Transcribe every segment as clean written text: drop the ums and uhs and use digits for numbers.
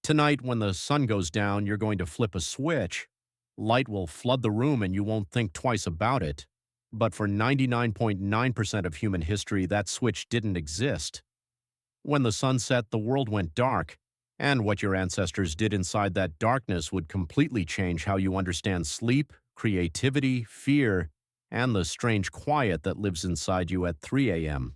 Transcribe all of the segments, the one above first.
Tonight, when the sun goes down, you're going to flip a switch. Light will flood the room and you won't think twice about it. But for 99.9% of human history, that switch didn't exist. When the sun set, the world went dark, and what your ancestors did inside that darkness would completely change how you understand sleep, creativity, fear, and the strange quiet that lives inside you at 3 a.m.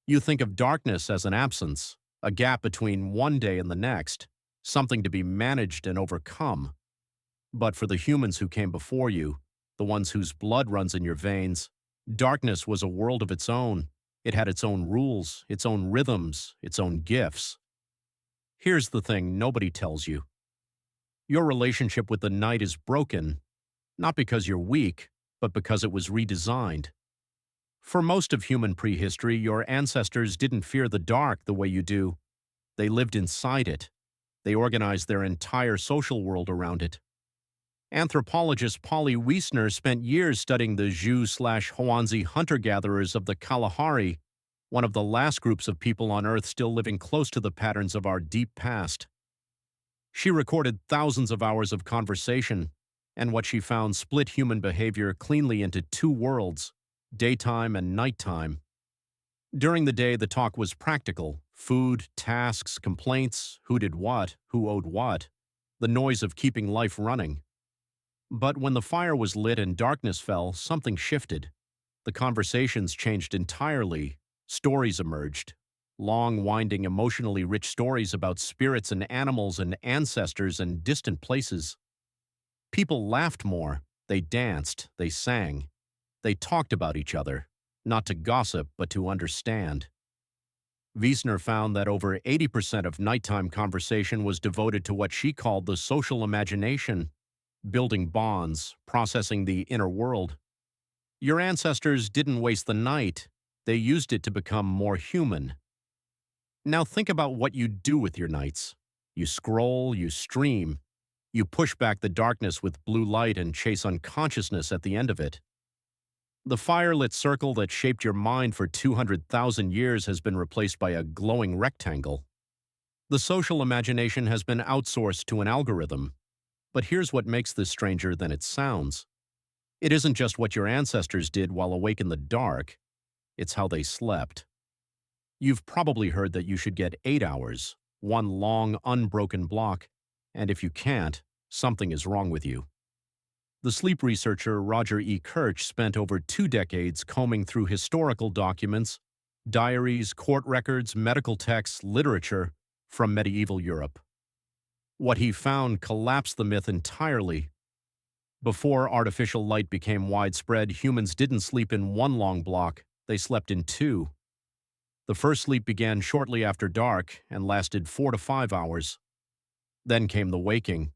You think of darkness as an absence, a gap between one day and the next, something to be managed and overcome. But for the humans who came before you, the ones whose blood runs in your veins, darkness was a world of its own. It had its own rules, its own rhythms, its own gifts. Here's the thing nobody tells you. Your relationship with the night is broken, not because you're weak, but because it was redesigned. For most of human prehistory, your ancestors didn't fear the dark the way you do. They lived inside it. They organized their entire social world around it. Anthropologist Polly Wiessner spent years studying the Zhou/Huanzi hunter-gatherers of the Kalahari, one of the last groups of people on Earth still living close to the patterns of our deep past. She recorded thousands of hours of conversation, and what she found split human behavior cleanly into two worlds, daytime and nighttime. During the day, the talk was practical: food, tasks, complaints, who did what, who owed what, the noise of keeping life running. But when the fire was lit and darkness fell, something shifted. The conversations changed entirely. Stories emerged. Long, winding, emotionally rich stories about spirits and animals and ancestors and distant places. People laughed more. They danced. They sang. They talked about each other, not to gossip, but to understand. Wiessner found that over 80% of nighttime conversation was devoted to what she called the social imagination, building bonds, processing the inner world. Your ancestors didn't waste the night. They used it to become more human. Now think about what you do with your nights. You scroll, you stream. You push back the darkness with blue light and chase unconsciousness at the end of it. The firelit circle that shaped your mind for 200,000 years has been replaced by a glowing rectangle. The social imagination has been outsourced to an algorithm. But here's what makes this stranger than it sounds. It isn't just what your ancestors did while awake in the dark. It's how they slept. You've probably heard that you should get 8 hours, one long, unbroken block, and if you can't, something is wrong with you. The sleep researcher Roger Ekirch spent over 2 decades combing through historical documents, diaries, court records, medical texts, literature from medieval Europe. What he found collapsed the myth entirely. Before artificial light became widespread, humans didn't sleep in one long block, they slept in two. The first sleep began shortly after dark and lasted 4 to 5 hours. Then came the waking,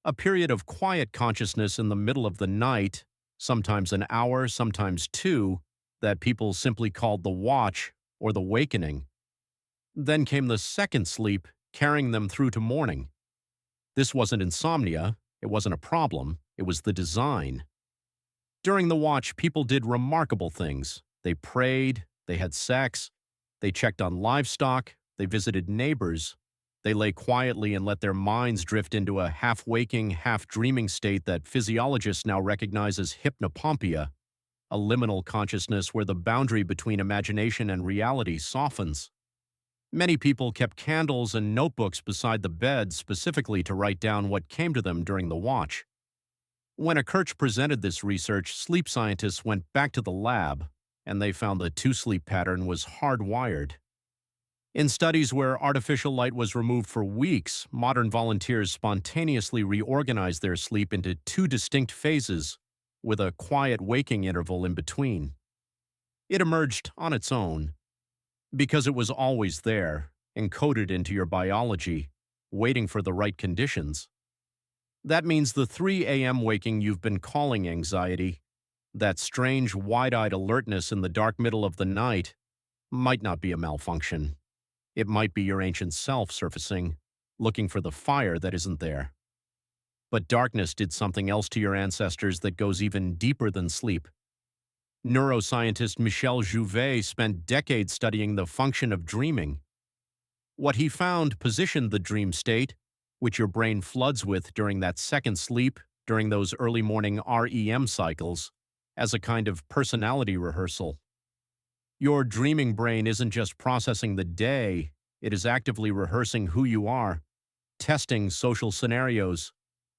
a period of quiet consciousness in the middle of the night, sometimes an hour, sometimes two, that people simply called the watch or the wakening. Then came the second sleep, carrying them through to morning. This wasn't insomnia, it wasn't a problem, it was the design. During the watch, people did remarkable things. They prayed, they had sex, they checked on livestock, they visited neighbors. They lay quietly and let their minds drift into a half-waking, half-dreaming state that physiologists now recognize as hypnopompia, a liminal consciousness where the boundary between imagination and reality softens. Many people kept candles and notebooks beside the bed specifically to write down what came to them during the watch. When Ekirch presented this research, sleep scientists went back to the lab, and they found the two-sleep pattern was hardwired. In studies where artificial light was removed for weeks, modern volunteers spontaneously reorganized their sleep into two distinct phases, with a quiet waking interval in between. It emerged on its own, because it was always there, encoded into your biology, waiting for the right conditions. That means the 3 a.m. waking you've been calling anxiety, that strange, wide-eyed alertness in the dark middle of the night, might not be a malfunction. It might be your ancient self surfacing, looking for the fire that isn't there. But darkness did something else to your ancestors that goes even deeper than sleep. Neuroscientist Michel Jouvet spent decades studying the function of dreaming. What he found positioned the dream state, which your brain floods with during that second sleep, during those early morning REM cycles, as a kind of personality rehearsal. Your dreaming brain isn't just processing the day, it is actively rehearsing who you are, testing social scenarios,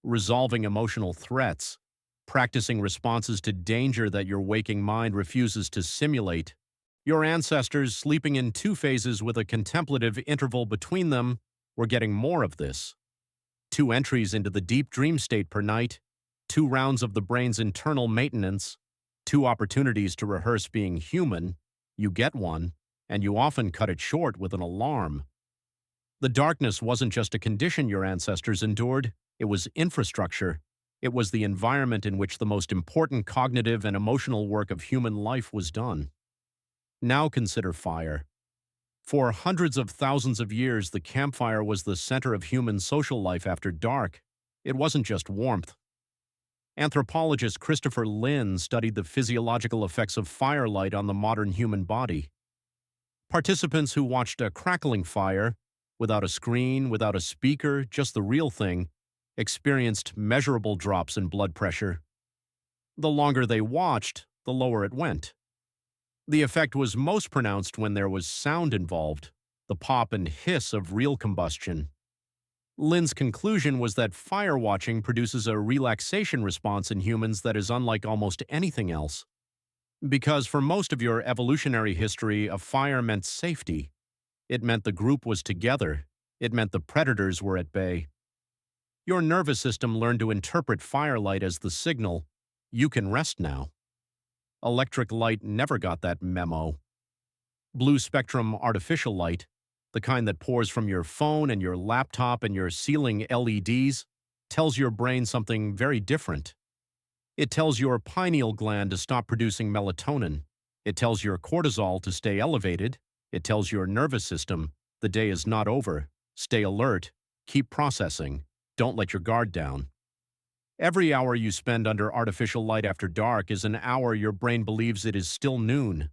resolving emotional threats, practicing responses to danger that your waking mind refuses to simulate. Your ancestors, sleeping in two phases with a contemplative interval between them, were getting more of this. 2 entries into the deep dream state per night, 2 rounds of the brain's internal maintenance, 2 opportunities to rehearse being human. You get one, and you often cut it short with an alarm. The darkness wasn't just a condition your ancestors endured, it was infrastructure. It was the environment in which the most important cognitive and emotional work of human life was done. Now consider fire. For hundreds of thousands of years, the campfire was the center of human social life after dark. It wasn't just warmth. Anthropologist Christopher Lynn studied the physiological effects of firelight on the modern human body. Participants who watched a crackling fire, without a screen, without a speaker, just the real thing, experienced measurable drops in blood pressure. The longer they watched, the lower it went. The effect was most pronounced when there was sound involved, the pop and hiss of real combustion. Lynn's conclusion was that fire watching produces a relaxation response in humans that is unlike almost anything else. Because for most of your evolutionary history, a fire meant safety. It meant the group was together. It meant the predators were at bay. Your nervous system learned to interpret firelight as the signal, you can rest now. Electric light never got that memo. Blue spectrum artificial light, the kind that pours from your phone and your laptop and your ceiling LEDs, tells your brain something very different. It tells your pineal gland to stop producing melatonin. It tells your cortisol to stay elevated. It tells your nervous system, the day is not over. Stay alert. Keep processing. Don't let your guard down. Every hour you spend under artificial light after dark is an hour your brain believes it is still noon,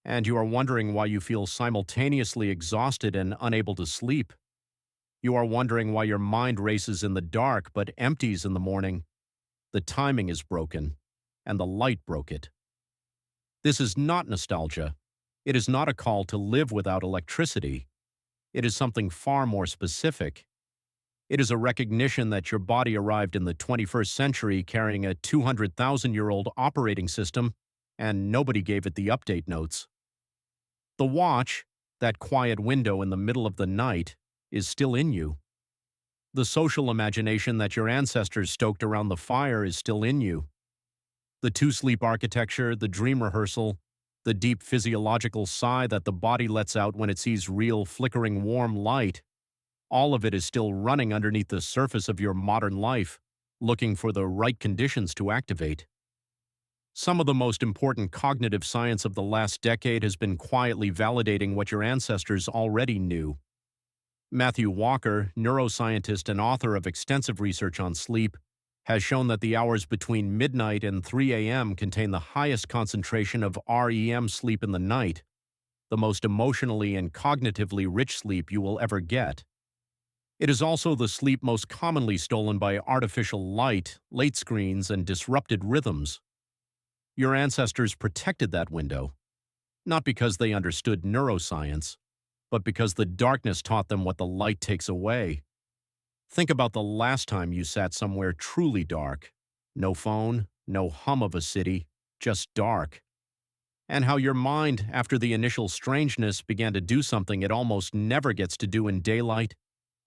and you are wondering why you feel simultaneously exhausted and unable to sleep. You are wondering why your mind races in the dark but empties in the morning. The timing is broken, and the light broke it. This is not nostalgia. It is not a call to live without electricity. It is something far more specific. It is a recognition that your body arrived in the 21st century carrying a 200,000-year-old operating system, and nobody gave it the update notes. The watch, that quiet window in the middle of the night, is still in you. The social imagination that your ancestors stoked around the fire is still in you. The two-sleep architecture, the dream rehearsal, the deep physiological sigh that the body lets out when it sees real flickering warm light, all of it is still running underneath the surface of your modern life, looking for the right conditions to activate. Some of the most important cognitive science of the last decade has been quietly validating what your ancestors already knew. Matthew Walker, neuroscientist and author of extensive research on sleep, has shown that the hours between midnight and 3 a.m. contain the highest concentration of REM sleep in the night, the most emotionally and cognitively rich sleep you will ever get. It is also the sleep most commonly stolen by artificial light, late screens, and disrupted rhythms. Your ancestors protected that window, not because they understood neuroscience, but because the darkness taught them what the light takes away. Think about the last time you sat somewhere truly dark. No phone, no hum of a city, just dark. And how your mind, after the initial strangeness, began to do something it almost never gets to do in daylight.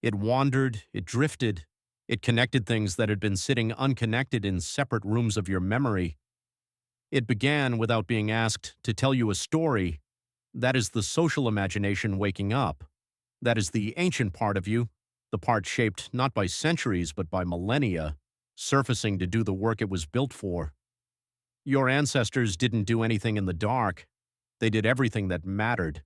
It wandered, it drifted, it connected things that had been sitting unconnected in separate rooms of your memory. It began, without being asked, to tell you a story. That is the social imagination waking up. That is the ancient part of you, the part shaped not by centuries but by millennia, surfacing to do the work it was built for. Your ancestors didn't do anything in the dark. They did everything that mattered.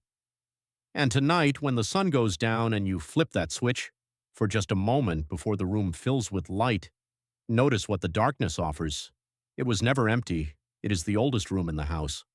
And tonight, when the sun goes down and you flip that switch, for just a moment before the room fills with light, notice what the darkness offers. It was never empty. It is the oldest room in the house.